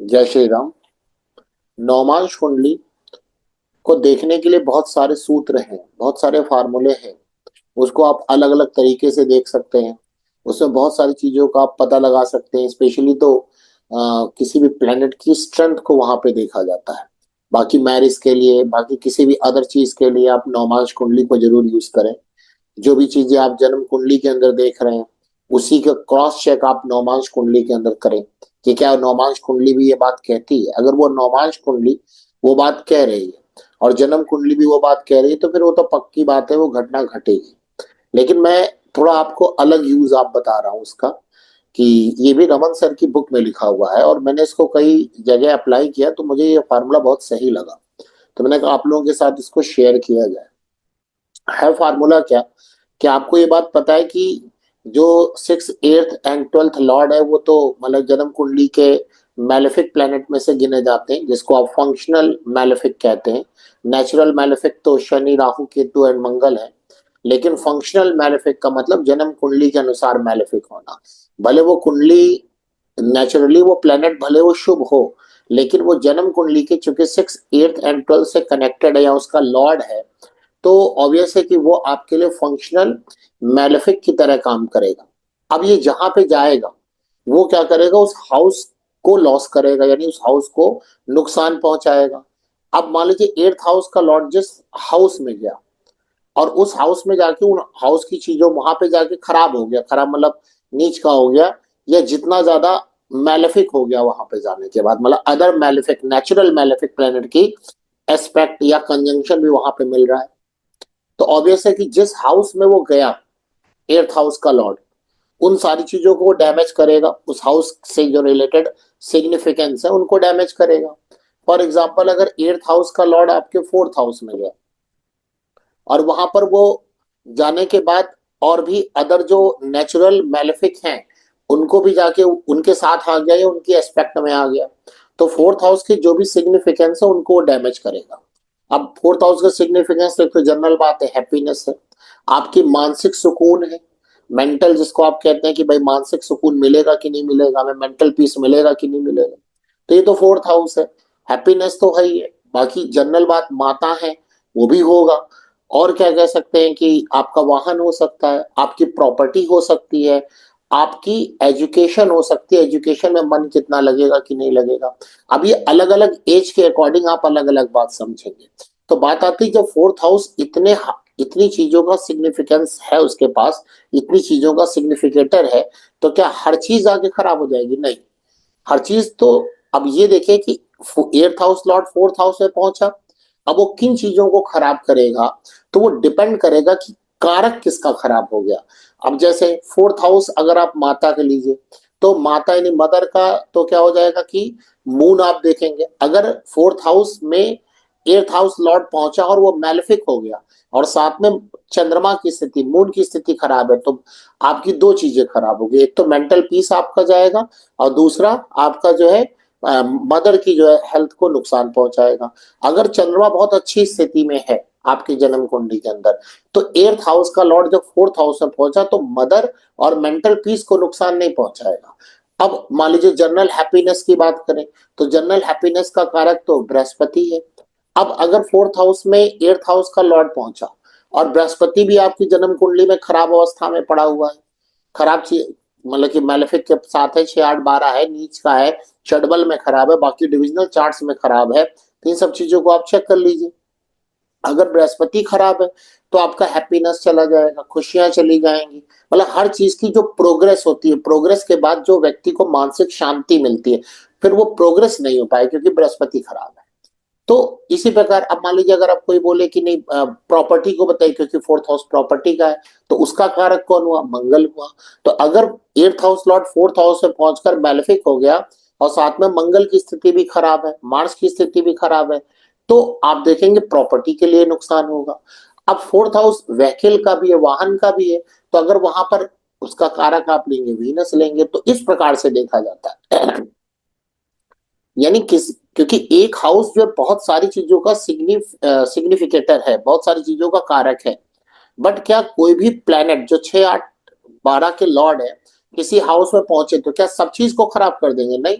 जय श्री राम। नौमांश कुंडली को देखने के लिए बहुत सारे सूत्र हैं, बहुत सारे फार्मूले हैं। उसको आप अलग अलग तरीके से देख सकते हैं। उसमें बहुत सारी चीजों का आप पता लगा सकते हैं। स्पेशली तो किसी भी प्लेनेट की स्ट्रेंथ को वहां पे देखा जाता है। बाकी मैरिज के लिए, बाकी किसी भी अदर चीज के लिए आप नौमांश कुंडली को जरूर यूज करें। जो भी चीजें आप जन्म कुंडली के अंदर देख रहे हैं, उसी का क्रॉस चेक आप नौमांश कुंडली के अंदर करें कि क्या नौमांश कुंडली भी ये बात कहती है। अगर वो नौमांश कुंडली वो बात कह रही है और जन्म कुंडली भी वो बात कह रही है, तो फिर वो तो पक्की बात है, वो घटना घटेगी। लेकिन मैं थोड़ा आपको अलग यूज आप बता रहा हूँ उसका, कि ये भी रमन सर की बुक में लिखा हुआ है और मैंने इसको कई जगह अप्लाई किया, तो मुझे ये फार्मूला बहुत सही लगा। तो मैंने कहा आप लोगों के साथ इसको शेयर किया जाए। है फार्मूला क्या, कि आपको ये बात पता है कि जो 6th 8th and 12th Lord है, वो तो मतलब जन्म कुंडली के मैलेफिक प्लेनेट में से गिने जाते हैं, जिसको आप फंक्शनल मैलेफिक कहते हैं। नेचुरल मैलेफिक तो शनि, राहु, केतु एंड मंगल है। लेकिन फंक्शनल मैलेफिक का मतलब जन्म कुंडली के अनुसार मैलेफिक होना। भले वो कुंडली, नेचुरली वो प्लेनेट भले वो शुभ हो, लेकिन वो जन्म कुंडली के चूंकि 6th 8th एंड 12th से कनेक्टेड है या उसका लॉर्ड है, तो ऑब्वियस है कि वो आपके लिए फंक्शनल मैलेफिक की तरह काम करेगा। अब ये जहां पे जाएगा, वो क्या करेगा, उस हाउस को लॉस करेगा, यानी उस हाउस को नुकसान पहुंचाएगा। अब मान लीजिए 8th हाउस का लॉर्ड जिस हाउस में गया और उस हाउस में जाके उन हाउस की चीजों वहां पे जाके खराब हो गया, खराब मतलब नीच का हो गया, या जितना ज्यादा मैलेफिक हो गया वहां पे जाने के बाद, मतलब other malefic, natural malefic planet की एस्पेक्ट या कंजंक्शन भी वहां पे मिल रहा है। तो ऑब्वियस है कि जिस हाउस में वो गया, 8th हाउस का लॉर्ड, उन सारी चीजों को डैमेज करेगा। उस हाउस से जो रिलेटेड सिग्निफिकेंस है उनको डैमेज करेगा। फॉर एग्जाम्पल, अगर 8th हाउस का लॉर्ड आपके 4th हाउस में गया और वहां पर वो जाने के बाद और भी अदर जो नेचुरल मैलेफिक हैं उनको भी जाके उनके साथ आ गया या उनकी एस्पेक्ट में आ गया, तो 4th हाउस की जो भी सिग्निफिकेंस है उनको वो डैमेज करेगा। अब 4th हाउस का सिग्निफिकेंस एक तो जनरल बात है, हैप्पीनेस है, आपकी मानसिक सुकून है, मेंटल, जिसको आप कहते हैं कि भाई मानसिक सुकून मिलेगा कि नहीं मिलेगा, हमें मेंटल पीस मिलेगा कि नहीं मिलेगा, तो ये तो 4th हाउस है। हैप्पीनेस तो है ही है। बाकी जनरल बात माता है, वो भी होगा। और क्या कह सकते हैं कि आपका वाहन हो सकता है, आपकी प्रॉपर्टी हो सकती है, आपकी एजुकेशन हो सकती है, एजुकेशन में मन कितना लगेगा कि नहीं लगेगा। अब ये अलग अलग एज के अकॉर्डिंग आप अलग अलग बात समझेंगे। तो बात आती है, जब 4th हाउस इतनी चीजों का सिग्निफिकेंस है उसके पास, इतनी चीजों का सिग्निफिकेटर है, तो क्या हर चीज आगे खराब हो जाएगी? नहीं, हर चीज तो। अब ये देखिए कि 8th house Lord 4th house में पहुंचा, अब वो किन चीजों को खराब करेगा, तो वो डिपेंड करेगा कि कारक किसका खराब हो गया। अब जैसे 4th हाउस अगर आप माता के लीजिए, तो माता यानी मदर का तो क्या हो जाएगा कि मून आप देखेंगे, अगर 4th हाउस में 8th हाउस लॉर्ड पहुंचा और वो मैलेफिक हो गया और साथ में चंद्रमा की स्थिति, मून की स्थिति खराब है, तो आपकी दो चीजें खराब होगी। एक तो मेंटल पीस आपका जाएगा, और दूसरा आपका जो है मदर की जो है हेल्थ को नुकसान पहुंचाएगा। अगर चंद्रमा बहुत अच्छी स्थिति में है आपकी जन्म कुंडली के अंदर, तो 8th हाउस का लॉर्ड जब 4th हाउस में पहुंचा, तो मदर और मेंटल पीस को नुकसान नहीं पहुंचाएगा। अब मान लीजिए जनरल हैप्पीनेस की बात करें, तो जनरल हैप्पीनेस का कारक तो बृहस्पति है। अब अगर 4th हाउस में 8th हाउस का लॉर्ड पहुंचा और बृहस्पति भी आपकी जन्म कुंडली में खराब अवस्था में पड़ा हुआ है, खराब चीज मतलब कि मैलेफिक के साथ है, 6 8 12 है, नीच का है, षडबल में खराब है, बाकी डिविजनल चार्ट्स में खराब है, तो इन सब चीजों को आप चेक कर लीजिए। अगर बृहस्पति खराब है, तो आपका हैप्पीनेस चला जाएगा, खुशियां चली जाएंगी, मतलब हर चीज की जो प्रोग्रेस होती है, प्रोग्रेस के बाद जो व्यक्ति को मानसिक शांति मिलती है, फिर वो प्रोग्रेस नहीं हो पाए क्योंकि बृहस्पति खराब है। तो इसी प्रकार अब मान लीजिए अगर आप कोई बोले कि नहीं प्रॉपर्टी को बताइए, क्योंकि 4th हाउस प्रॉपर्टी का है, तो उसका कारक कौन हुआ? मंगल हुआ। तो अगर 8th house Lord 4th house में पहुंचकर मैलेफिक हो गया और साथ में मंगल की स्थिति भी खराब है, मार्स की स्थिति भी खराब है, तो आप देखेंगे प्रॉपर्टी के लिए नुकसान होगा। अब 4th हाउस व्हीकल का भी है, वाहन का भी है, तो अगर वहां पर उसका कारक आप लेंगे, वीनस लेंगे, तो इस प्रकार से देखा जाता है। यानी किस, क्योंकि एक हाउस जो है बहुत सारी चीजों का सिग्निफिकेटर है, बहुत सारी चीजों का कारक है। बट क्या कोई भी प्लेनेट जो 6 8 12 के लॉर्ड है किसी हाउस में पहुंचे, तो क्या सब चीज को खराब कर देंगे? नहीं,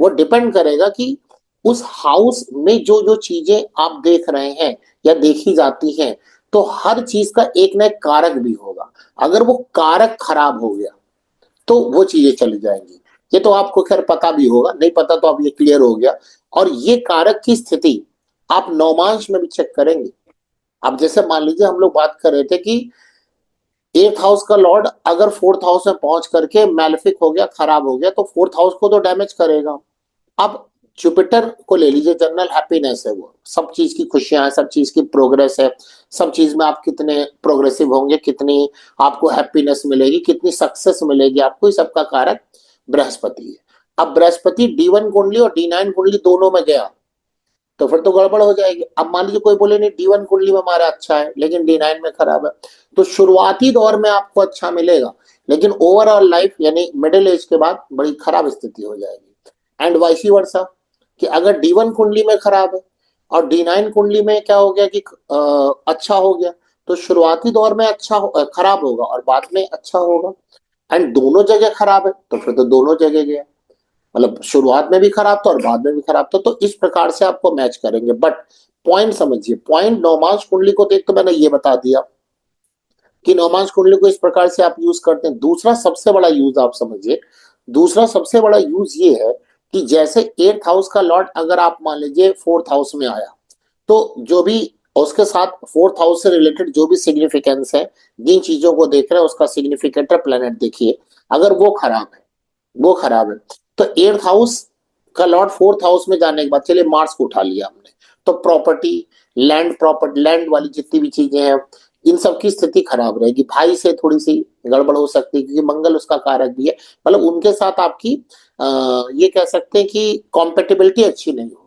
वो डिपेंड करेगा कि उस हाउस में जो जो चीजें आप देख रहे हैं या देखी जाती हैं, तो हर चीज का एक ना एक कारक भी होगा। अगर वो कारक खराब हो गया तो वो चीजें चली जाएंगी। ये तो आपको खैर पता भी होगा, नहीं पता तो अब ये क्लियर हो गया। और ये कारक की स्थिति आप नौमांश में भी चेक करेंगे। अब जैसे मान लीजिए हम लोग बात कर रहे थे कि एट्थ हाउस का लॉर्ड अगर फोर्थ हाउस में पहुंच करके मैलेफिक हो गया, खराब हो गया, तो फोर्थ हाउस को तो डैमेज करेगा। अब जुपिटर को ले लीजिए, जनरल हैप्पीनेस है, वो सब चीज की खुशियां है, सब चीज की प्रोग्रेस है, सब चीज में आप कितने प्रोग्रेसिव होंगे, कितनी आपको हैप्पीनेस मिलेगी, कितनी सक्सेस मिलेगी आपको, इस सबका कारक बृहस्पति है। अब बृहस्पति D1 कुंडली और D9 कुंडली दोनों में गया तो फिर तो गड़बड़ हो जाएगी। अब मान लीजिए कोई बोले नहीं D1 कुंडली में हमारा अच्छा है लेकिन D9 में खराब है, तो शुरुआती दौर में आपको अच्छा मिलेगा, लेकिन ओवरऑल लाइफ यानी मिडिल एज के बाद बड़ी खराब स्थिति हो जाएगी। एंड वाइसी वर्सा, कि अगर D1 कुंडली में खराब है और D9 कुंडली में क्या हो गया कि अच्छा हो गया, तो शुरुआती दौर में खराब होगा और बाद में अच्छा होगा। एंड दोनों जगह खराब है तो फिर तो दोनों जगह गया, मतलब शुरुआत में भी खराब था और बाद में भी खराब था। तो इस प्रकार से आपको मैच करेंगे। बट पॉइंट समझिए, पॉइंट नौमांश कुंडली को देख तो मैंने ये बता दिया कि नौमांश कुंडली को इस प्रकार से आप यूज करते हैं। दूसरा सबसे बड़ा यूज आप समझिए, दूसरा सबसे बड़ा यूज ये है कि जैसे एट्थ हाउस का लॉर्ड अगर आप मान लीजिए फोर्थ हाउस में आया, तो जो भी उसके साथ फोर्थ हाउस से रिलेटेड जो भी सिग्निफिकेंस है, जिन चीजों को देख रहे हैं उसका सिग्निफिकेटर प्लेनेट देखिए, अगर वो खराब है, वो खराब है, तो एट्थ हाउस का लॉर्ड फोर्थ हाउस में जाने के बाद, चलिए मार्स को उठा लिया हमने, तो प्रॉपर्टी लैंड वाली जितनी भी चीजें हैं, इन सब की स्थिति खराब रहेगी। भाई से थोड़ी सी गड़बड़ हो सकती है क्योंकि मंगल उसका कारक भी है, मतलब उनके साथ आपकी ये कह सकते हैं कि कॉम्पेटिबिलिटी अच्छी नहीं होगी।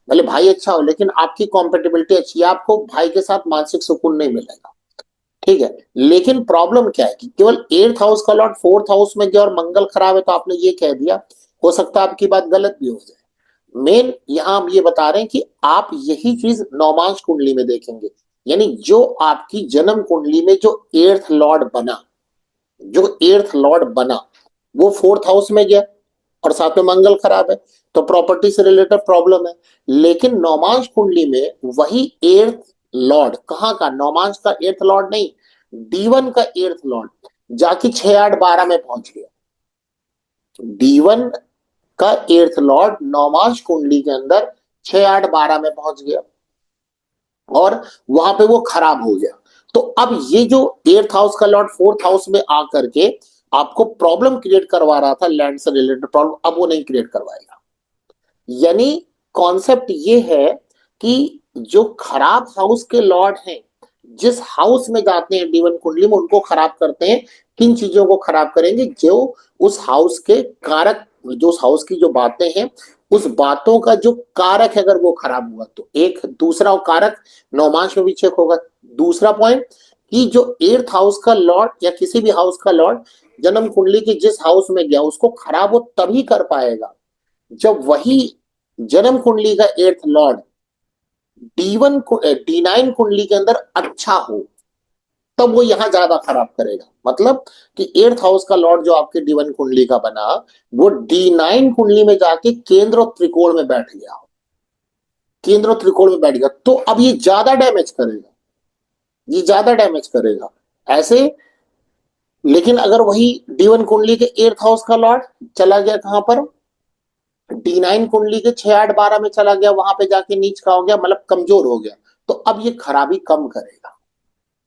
भले भाई अच्छा हो लेकिन आपकी कॉम्पेटिबिलिटी अच्छी है, आपको भाई के साथ मानसिक सुकून नहीं मिलेगा। ठीक है, लेकिन प्रॉब्लम क्या है कि केवल एट्थ हाउस का लॉर्ड फोर्थ हाउस में गया और मंगल खराब है तो आपने ये कह दिया, हो सकता है आपकी बात गलत भी हो जाए। मेन यहां हम ये बता रहे हैं कि आप यही चीज नौमांश कुंडली में देखेंगे, यानी जो आपकी जन्म कुंडली में जो एट्थ लॉर्ड बना, जो एट्थ लॉर्ड बना वो फोर्थ हाउस में गया और साथ में मंगल खराब है, तो प्रॉपर्टी से रिलेटेड प्रॉब्लम है। लेकिन नौमांश कुंडली में वही एट्थ लॉर्ड, कहाँ का, नौमांश का एट्थ लॉर्ड नहीं, D1 का एट्थ लॉर्ड जाके 6 8 12 में पहुंच गया। D1 का एट्थ लॉर्ड नौमांश कुंडली के अंदर 6 8 12 में पहुंच गया और वहां पे वो खराब हो गया। तो अब ये जो एट्थ हाउस का लॉर्ड फोर्थ हाउस में आकर के आपको प्रॉब्लम क्रिएट करवा रहा था, लैंड से रिलेटेड प्रॉब्लम, अब वो नहीं क्रिएट करवाएगा। यानी कॉन्सेप्ट ये है कि जो खराब हाउस के लॉर्ड हैं, जिस हाउस में जाते हैं D1 कुंडली में, उनको खराब करते हैं। किन चीजों को खराब करेंगे, जो उस हाउस के कारक, जो उस हाउस की जो बातें हैं, उस बातों का जो कारक है अगर वो खराब हुआ तो एक दूसरा कारक नौमांश में भी चेक होगा। दूसरा पॉइंट कि जो एट्थ हाउस का लॉर्ड या किसी भी हाउस का लॉर्ड जन्म कुंडली के जिस हाउस में गया उसको खराब वो तभी कर पाएगा जब वही जन्म कुंडली का एट्थ लॉर्ड D1 को D9 कुंडली के अंदर अच्छा हो, तब वो यहां ज्यादा खराब करेगा। मतलब कि एट्थ हाउस का लॉर्ड जो आपके D1 कुंडली का बना, वो D9 कुंडली में जाके केंद्र और त्रिकोण में बैठ गया, केंद्र और त्रिकोण में बैठ गया, तो अब ये ज्यादा डैमेज करेगा, ये ज्यादा डैमेज करेगा ऐसे। लेकिन अगर वही D1 कुंडली के एट्थ हाउस का लॉर्ड चला गया कहां पर, D9 कुंडली के 6 8 12 में चला गया, वहां पे जाके नीच का हो गया, मतलब कमजोर हो गया, तो अब ये खराबी कम करेगा।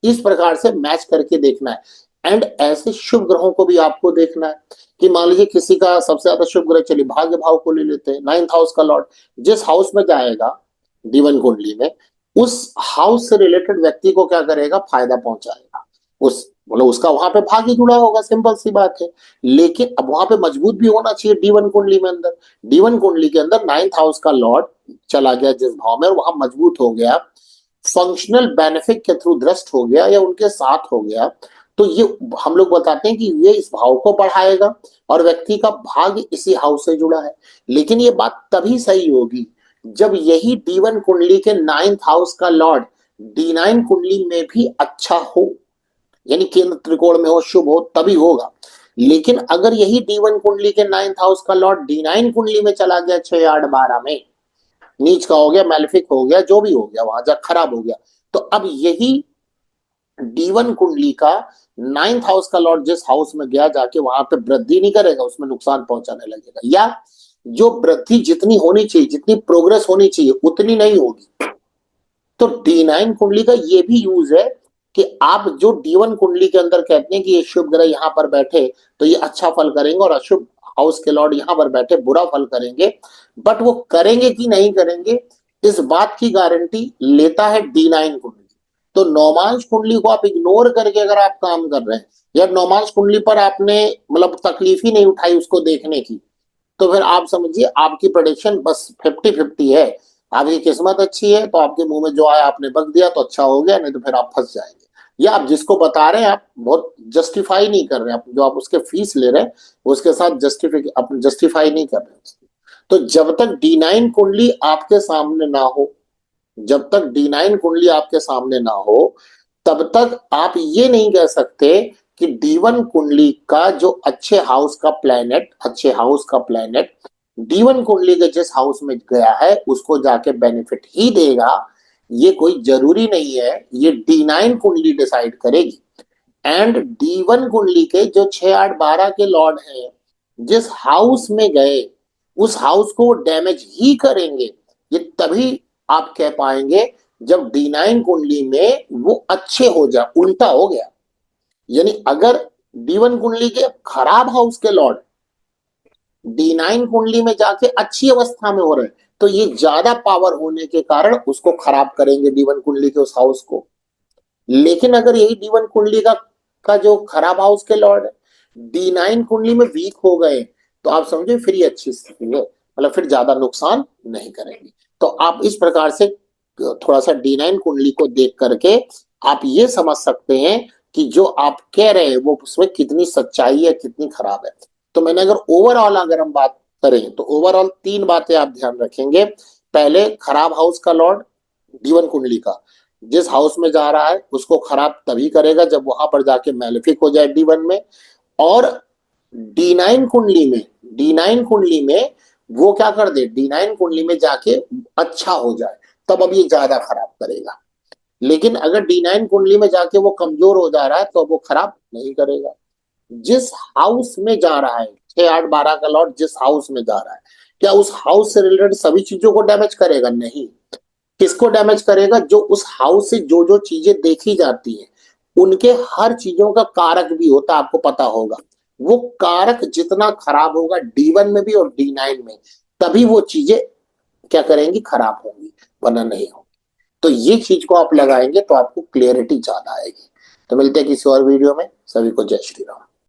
इस प्रकार से मैच करके देखना है। एंड ऐसे शुभ ग्रहों को भी आपको देखना है कि मान लीजिए किसी का सबसे ज्यादा शुभ ग्रह, चलिए भाग्य भाव को ले लेते हैं, नाइन्थ हाउस का लॉर्ड जिस हाउस में जाएगा D1 कुंडली में, उस हाउस से रिलेटेड व्यक्ति को क्या करेगा, फायदा पहुंचाएगा। उस मतलब उसका वहां पे भाग्य जुड़ा होगा, सिंपल सी बात है। लेकिन अब वहां पे मजबूत भी होना चाहिए D1 कुंडली में, अंदर D1 कुंडली के अंदर नाइन्थ हाउस का लॉर्ड चला गया जिस भाव में, और वहां मजबूत हो गया, फंक्शनल बेनिफिट के थ्रू दृष्ट हो गया या उनके साथ हो गया, तो ये हम लोग बताते हैं कि ये इस भाव को बढ़ाएगा और व्यक्ति का भाग्य इसी हाउस से जुड़ा है। लेकिन ये बात तभी सही होगी जब यही D1 कुंडली के नाइन्थ हाउस का लॉर्ड D9 कुंडली में भी अच्छा हो, यानी केंद्र त्रिकोण में हो, शुभ हो, तभी होगा। लेकिन अगर यही D1 कुंडली के 9th हाउस का लॉर्ड D9 कुंडली में चला गया 6 8 12 में, नीच का हो गया, मैलेफिक हो गया, जो भी हो गया, वहां जा खराब हो गया, तो अब यही D1 कुंडली का 9th हाउस का लॉर्ड जिस हाउस में गया जाके वहां पे वृद्धि नहीं करेगा, उसमें नुकसान पहुंचाने लगेगा, या जो वृद्धि जितनी होनी चाहिए, जितनी प्रोग्रेस होनी चाहिए, उतनी नहीं होगी। तो D9 कुंडली का ये भी यूज है कि आप जो D1 कुंडली के अंदर कहते हैं कि ये शुभ ग्रह यहाँ पर बैठे तो ये अच्छा फल करेंगे, और अशुभ हाउस के लॉर्ड यहाँ पर बैठे बुरा फल करेंगे, बट वो करेंगे कि नहीं करेंगे, इस बात की गारंटी लेता है D9 कुंडली। तो नौमांश कुंडली को आप इग्नोर करके अगर आप काम कर रहे हैं, या नौमांश कुंडली पर आपने मतलब तकलीफ ही नहीं उठाई उसको देखने की, तो फिर आप समझिए आपकी प्रेडिक्शन बस 50-50 है। आपकी किस्मत अच्छी है तो आपके मुंह में जो आया आपने बक दिया तो अच्छा हो गया, नहीं तो फिर आप फंस जाएंगे। या आप जिसको बता रहे हैं आप बहुत जस्टिफाई नहीं कर रहे हैं, आप जो आप उसके फीस ले रहे हैं उसके साथ जस्टिफाई नहीं कर रहे। तो जब तक D9 कुंडली आपके सामने ना हो, जब तक D9 कुंडली आपके सामने ना हो, तब तक आप ये नहीं कह सकते कि D1 कुंडली का जो अच्छे हाउस का प्लैनेट, अच्छे हाउस का प्लैनेट D1 कुंडली के जिस हाउस में गया है उसको जाके बेनिफिट ही देगा। ये कोई जरूरी नहीं है, ये D9 कुंडली डिसाइड करेगी। एंड D1 कुंडली के जो 6 8 12 के लॉर्ड हैं, जिस हाउस में गए उस हाउस को डैमेज ही करेंगे। ये तभी आप कह पाएंगे जब D9 कुंडली में वो अच्छे हो जाए, उल्टा हो गया। यानी अगर D1 कुंडली के खराब हाउस के लॉर्ड D9 कुंडली में जाके अच्छी अवस्था में हो रहे हैं, तो ये ज्यादा पावर होने के कारण उसको खराब करेंगे D1 कुंडली के उस हाउस को। लेकिन अगर यही D1 कुंडली का जो खराब हाउस के लॉर्ड है D9 कुंडली में वीक हो गए, तो आप समझे फिर ये अच्छी स्थिति है, मतलब फिर ज्यादा नुकसान नहीं करेंगे। तो आप इस प्रकार से थोड़ा सा D9 कुंडली को देख करके आप ये समझ सकते हैं कि जो आप कह रहे हैं वो उसमें कितनी सच्चाई है, कितनी खराब है। तो मैंने अगर ओवरऑल अगर हम बात करें तो ओवरऑल 3 बातें आप ध्यान रखेंगे। पहले, खराब हाउस का लॉर्ड D1 कुंडली का जिस हाउस में जा रहा है उसको खराब तभी करेगा जब वहां पर जाके मैलेफिक हो जाए D1 में। और D9 कुंडली में, D9 कुंडली में वो क्या कर दे, D9 कुंडली में जाके अच्छा हो जाए, तब अब ये ज्यादा खराब करेगा। लेकिन अगर D9 कुंडली में जाके वो कमजोर हो जा रहा है तो वो खराब नहीं करेगा। जिस हाउस में जा रहा है 6 8 12 का लॉर्ड जिस हाउस में जा रहा है, क्या उस हाउस से रिलेटेड सभी चीजों को डैमेज करेगा? नहीं। किसको डैमेज करेगा? जो उस हाउस से जो जो चीजें देखी जाती हैं उनके हर चीजों का कारक भी होता है, आपको पता होगा। वो कारक जितना खराब होगा D1 में भी और D9 में, तभी वो चीजें क्या करेंगी, खराब होंगी, वरना नहीं होगी। तो ये चीज को आप लगाएंगे तो आपको क्लियरिटी ज्यादा आएगी। तो मिलते हैं किसी और वीडियो में। सभी को जय श्री राम।